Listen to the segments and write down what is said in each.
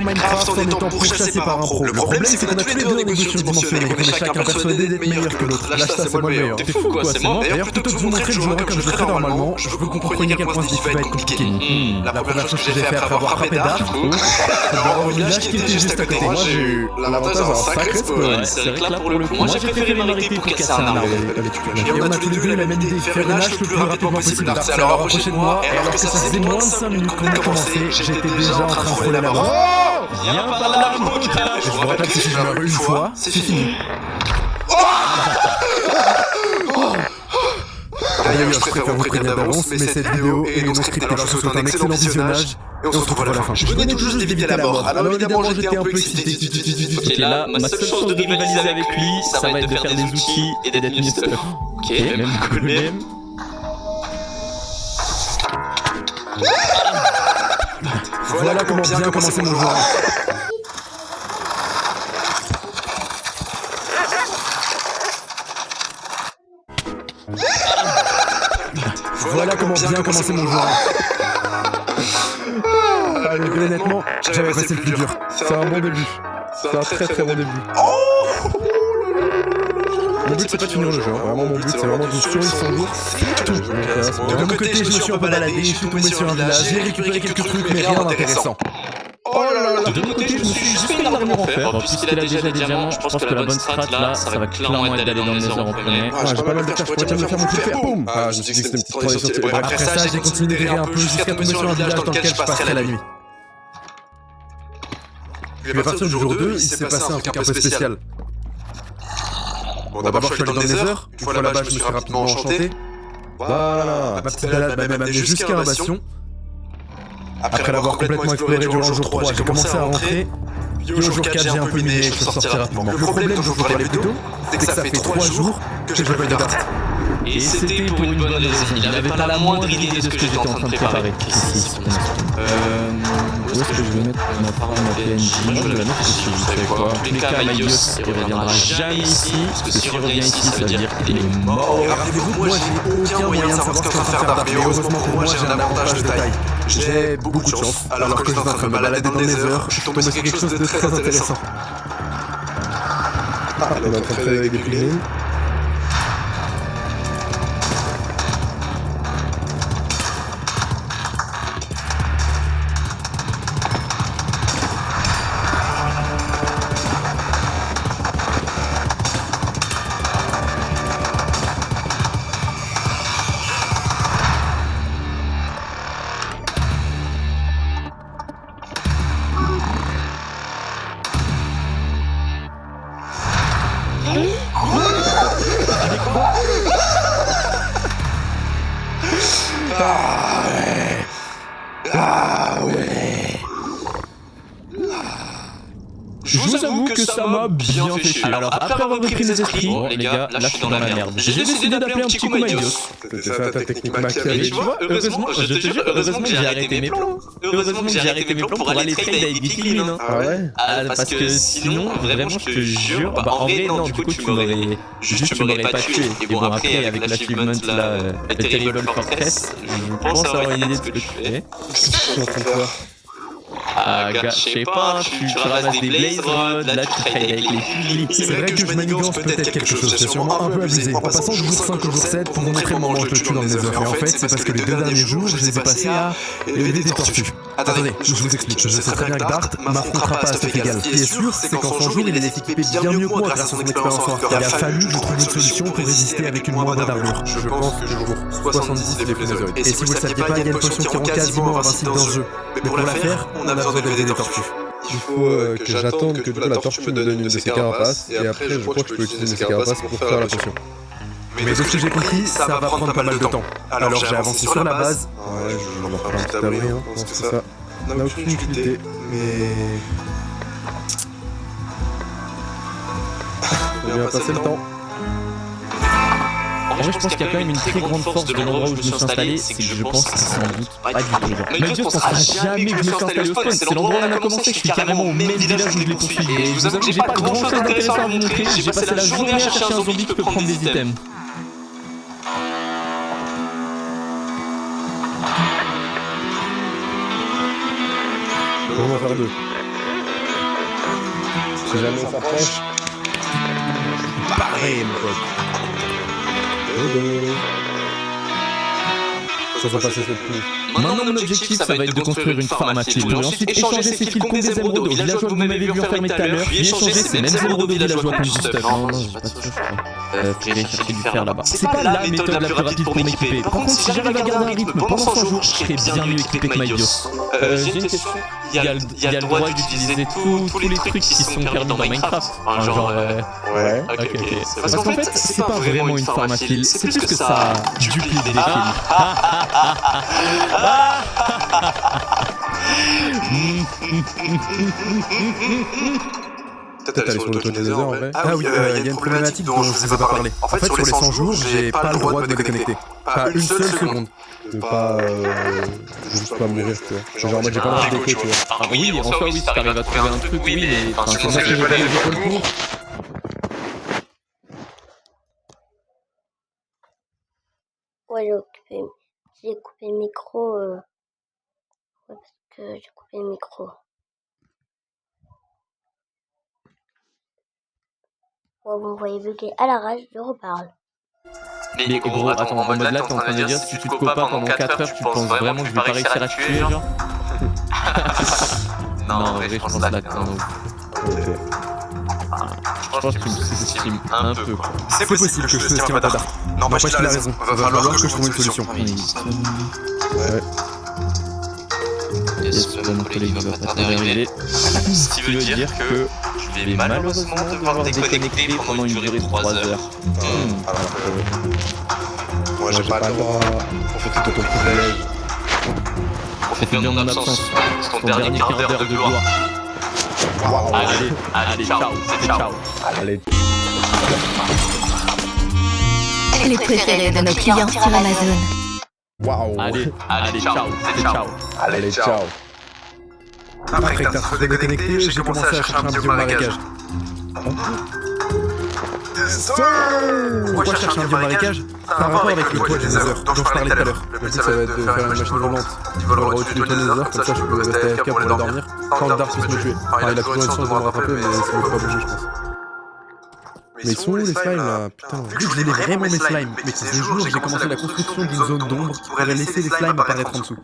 Minecraft en étant pourchassé par un pro. Le problème c'est qu'on a tous les deux un égo surdimensionné, qu'on est chacun persuadé d'être meilleur que l'autre. Lâche ça, c'est moi le meilleur. T'es fou quoi, c'est moi. D'ailleurs, plutôt que de vous montrer le joueur comme je le ferais normalement, je veux que vous compreniez à quel point ce défi va être compliqué. La première chose que j'ai fait après avoir frappé Dark, c'est d'avoir un village qui était juste à côté. Moi j'ai eu l'avantage d'un sacré spawn. C'est vrai que là pour le coup, moi j'ai préféré m'arrêter pour casser un arbre. Et on a tous les deux la même idée, faire une hache le plus rapidement possible. Dark s'est alors approché de moi, et alors que ça faisait moins de 5 minutes qu'on a commencé, j'étais déjà en train de frôler la mort. Viens par là, mon gars. Je vous rappelle que si je meurs une fois, c'est fini. D'ailleurs, je préfère vous prévenir d'avance, mais cette vidéo est non scriptée. Alors je vous souhaite un excellent visionnage, et on se retrouve à la fin. Je venais tout juste d'éviter la mort, alors évidemment j'étais un peu excité. Ok, là, ma seule chance de rivaliser avec lui, ça va être de faire des outils et d'être mieux stuff. Ok, même golem. Voilà comment bien commencer mon joueur. Voilà comment bien commencer mon joueur. Allez, honnêtement, j'avais passé le plus dur. C'est un bon début. C'est un très très bon début. Mon but c'est pas de finir le jeu, vraiment mon but c'est vraiment de survivre sans jour. De mon côté je me suis un peu baladé, je suis tombé sur un village, j'ai récupéré quelques trucs mais rien d'intéressant. Oh là là. De mon côté, je me suis juste fait une armure en fer. Puisqu'il a déjà des diamants, je pense que la bonne strat là, ça va clairement être d'aller dans le nether en premier. J'ai pas mal de terre, je pourrais bien me faire mon coup de fer, boum. Ah, je me suis dit que c'était une petite transition. Après ça, j'ai continué d'errer un peu jusqu'à tomber sur un village dans lequel je passerai la nuit. Puis à partir du jour 2, il s'est passé un truc un peu spécial. Bon, d'abord je suis allé dans le nether, une fois là-bas je me suis rapidement enchanté. Voilà, ma petite balade m'a même amené jusqu'à un bastion. Après l'avoir complètement exploré durant le jour 3, j'ai commencé à rentrer. Puis au jour 4, j'ai un peu miné et je suis sorti rapidement. Le problème, je vous parlais plus tôt, c'est que ça fait 3 jours que j'ai pas eu de date. Et c'était pour une bonne raison. Il avait pas la moindre idée de ce que j'étais en train de préparer. Ici, où est-ce que je vais mettre ma parole, ma PNJ? Je vais la mettre ici, vous savez quoi. En tous les cas, Maïos, il reviendra jamais ici. Parce que s'il revient ici, ça veut dire qu'il est mort. Rappelez-vous, moi j'ai aucun moyen de savoir ce qu'est en train de faire Dark, mais heureusement pour moi j'ai un avantage de taille. J'ai beaucoup de chance, alors que j'étais en train de me balader dans les heures, je suis tombé sur quelque chose de très intéressant. Ah, on est en train de faire avec des piglins. Je vous avoue que ça m'a bien fait chier. Alors après avoir repris mes esprits, bon, les gars, là je suis dans la merde. J'ai décidé d'appeler un petit coup Maïos. C'était ça ta technique Machiavel. Mais tu vois, heureusement, je te jure, heureusement que j'ai arrêté mes plans. Heureusement que j'ai arrêté mes plans pour aller trade avec des Piglins. Ah ouais? Parce que sinon, vraiment, je te jure, bah en vrai, non, du coup, tu m'aurais pas tué. Et bon, après, avec l'achievement là, Terrible Fortress, je pense avoir une idée de ce que tu fais. Ah, gars, je sais pas, tu ramasses des blaze rods, là tu trades avec les piglins. C'est vrai que je manigance peut-être quelque chose, c'est sûrement un peu abusé. En passant du jour 5 au jour 7, pour vous montrer mon je le tue dans les heures. Mais en fait, c'est parce que les 2 derniers jours, je les ai passés à élever des tortues. Attendez, je vous explique. Je sais très bien que Dart m'affrontera pas à cet égal. Ce qui est sûr, c'est qu'en 100 jours, il est équipé bien mieux que moi grâce à son expérience en hardcore. Il a fallu que je trouve une solution pour résister avec une moindre d'armure. Je pense que le jour 70 est les plus héroïques. Et si vous le saviez pas, il y a une potion qui rend quasiment invincible dans ce jeu. Mais pour la faire, on a besoin d'élever des tortues. Il faut que j'attende que la tortue me donne une de ses carapaces, et après je crois que je peux utiliser ses carapaces pour faire la potion. Mais de ce que j'ai compris, ça va prendre pas mal de temps. Alors j'ai avancé sur la base. Ouais, je vais faire un petit abri, hein, parce que ça n'a aucune utilité, mais... On vient passer le temps. En vrai, je pense qu'il y a quand même une très grande force de l'endroit où je me suis installé, c'est que je pense que c'est sans doute pas du tout le genre. Mais Dieu pensera jamais que je me suis installé au spawn, c'est l'endroit où on a commencé, je suis carrément au même village où je l'ai poursuivi. Et je vous avoue que j'ai pas grand chose d'intéressant à vous montrer, j'ai passé la journée à chercher un zombie qui peut prendre des items. On va faire 2. Si jamais on s'approche. Pareil, mon pote. Ça va passer cette pluie. Maintenant, mon objectif, ça va être de construire une farm à fil. Et ensuite échanger ces fils contre des émeraudes aux villageois que vous m'avez vu enfermer tout à l'heure, puis échanger ces mêmes émeraudes aux villageois contre du stuff. Non, j'ai pas de stuff, je crois. Faut aller chercher du fer là-bas. C'est pas la méthode la plus rapide pour m'équiper. Par contre, si j'arrive à garder un rythme pendant 100 jours, je serai bien mieux équipé que Maïdio. J'ai une question. Il y a le droit d'utiliser tous les trucs qui sont perdus dans Minecraft. Genre, Ouais. ok. Parce qu'en fait, c'est pas vraiment une farm à fil, c'est plus que ça duplique des fils. Peut-être aller sur le Tony Nether en vrai. Ah oui, il y a une problématique dont je vous ai pas parlé. En fait, sur les 100 jours, j'ai pas le droit de me déconnecter. Pas une seule seconde. De pas. Juste pas mourir, tu vois. Genre, moi j'ai pas le droit de déco, tu vois. Ah oui, en soi, oui, si t'arrives à trouver un truc, oui, mais C'est pour ça que j'ai pas les épaules pour. Ouais, j'ai coupé le micro. Ouais, parce que j'ai coupé le micro. Ouais, vous me voyez bugger à la rage, je reparle. Mais gros, attends, en mode là, t'es en train de dire si tu te coupes pas pendant 4 heures, tu penses vraiment que je vais pas réussir à te tuer, genre? Non, en vrai, je pense là que t'es un ouf. Je pense que tu me sous-estimes un peu, quoi. C'est possible que je fasse un peu tard. Non, pas qu'il a raison. Va falloir que je trouve une solution. Ouais. Yes, mon collègue va pas tarder à arriver. Ce qui veut dire que je vais malheureusement devoir déconnecter pendant une durée de 3 heures. Moi j'ai pas le droit. Profite de ton privilège. Profite bien de mon absence. C'est ton dernier quart d'heure de gloire. Allez, ciao, c'était ciao. Allez. Les préférés de nos clients sur Amazon. Waouh. Allez, ciao, c'était ciao. Allez, ciao. Après que t'as trouvé déconnecté, j'ai commencé à chercher un biome marécage. Pourquoi je cherche un biome marécage? Ça a un rapport avec le toit du Nether dont je parlais tout à l'heure. Le but ça va être de faire une machine volante qui volera au-dessus du toit des Nether, comme ça je peux rester AFK pour aller dormir sans que Dark puisse me tuer. Enfin, il a toujours une chance de me rattraper, mais ça ne va pas bouger, je pense. Mais ils sont où les slimes là? Putain. Je voulais vraiment mes slimes, mais ces jours j'ai commencé la construction d'une zone d'ombre qui pourrait laisser les slimes apparaître en dessous.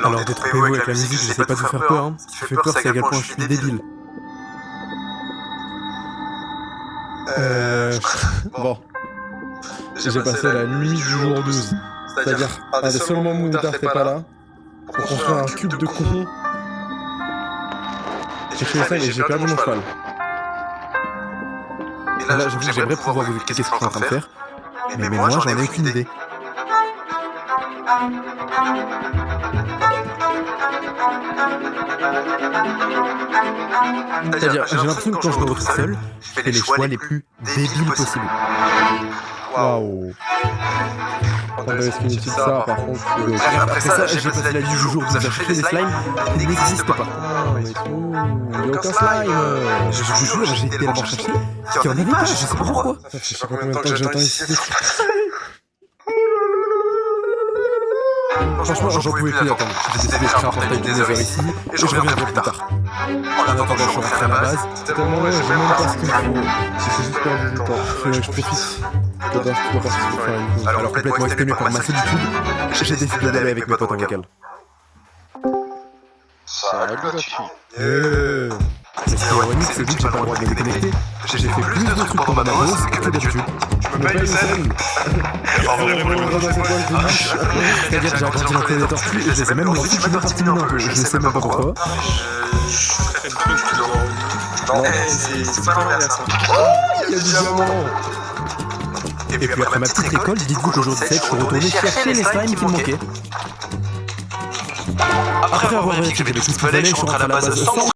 Alors détrompez-vous avec la musique, j'essaie pas de vous faire peur, hein. Ce qui fait peur, c'est à quel point je suis débile. Bon. J'ai passé la nuit du jour 12. C'est-à-dire, un des seuls moments où Dark n'est pas là, pour construire un cube de con. J'ai fait ça et j'ai perdu mon cheval. Et là, j'avoue que j'aimerais pouvoir vous expliquer ce que je suis en train de faire, mais moi, j'en ai aucune idée. C'est-à-dire, j'ai l'impression que quand je me retrouve seul, je fais les choix les plus débiles possibles. Waouh. On avait ce inutile ça, par contre. Après ça, j'ai passé la nuit du jour à chercher des slimes qui n'existent pas. Mais ils sont où? Il n'y a aucun slime. Je vous jure, j'ai été là-bas chercher, qu'il n'y en avait pas, je sais pas pourquoi. Je sais pas combien de temps que j'attends ici. Franchement, j'en pouvais plus attendre. J'ai décidé de faire un portail du Nether ici, et je reviendrai plus tard. En attendant, je suis rentré à ma base. C'est tellement long, j'ai même pas ce qu'il faut. C'est juste perdu du temps. Je profite que Dark soit parti pour faire une pause. Alors complètement exprimé par ma solitude, j'ai décidé d'aller avec mes potes en vocal. Mais ce qui est ironique, c'est que j'ai pas le droit de me déconnecter. J'ai fait plus de trucs pendant ma pause que d'habitude. Je me paye une scène. C'est-à-dire que j'ai agrandi l'entrée des tortues et je les ai même lancées sur une partie mine un peu. Je ne sais même pas pourquoi. Non, c'est pas vrai ça. Il y a du diamant. Et puis après ma petite récolte, dites-vous qu'au jour 17, je suis retourné chercher les slimes qui me manquaient. Après avoir vérifié que tout ce qu'il fallait, je suis rentré à la base sans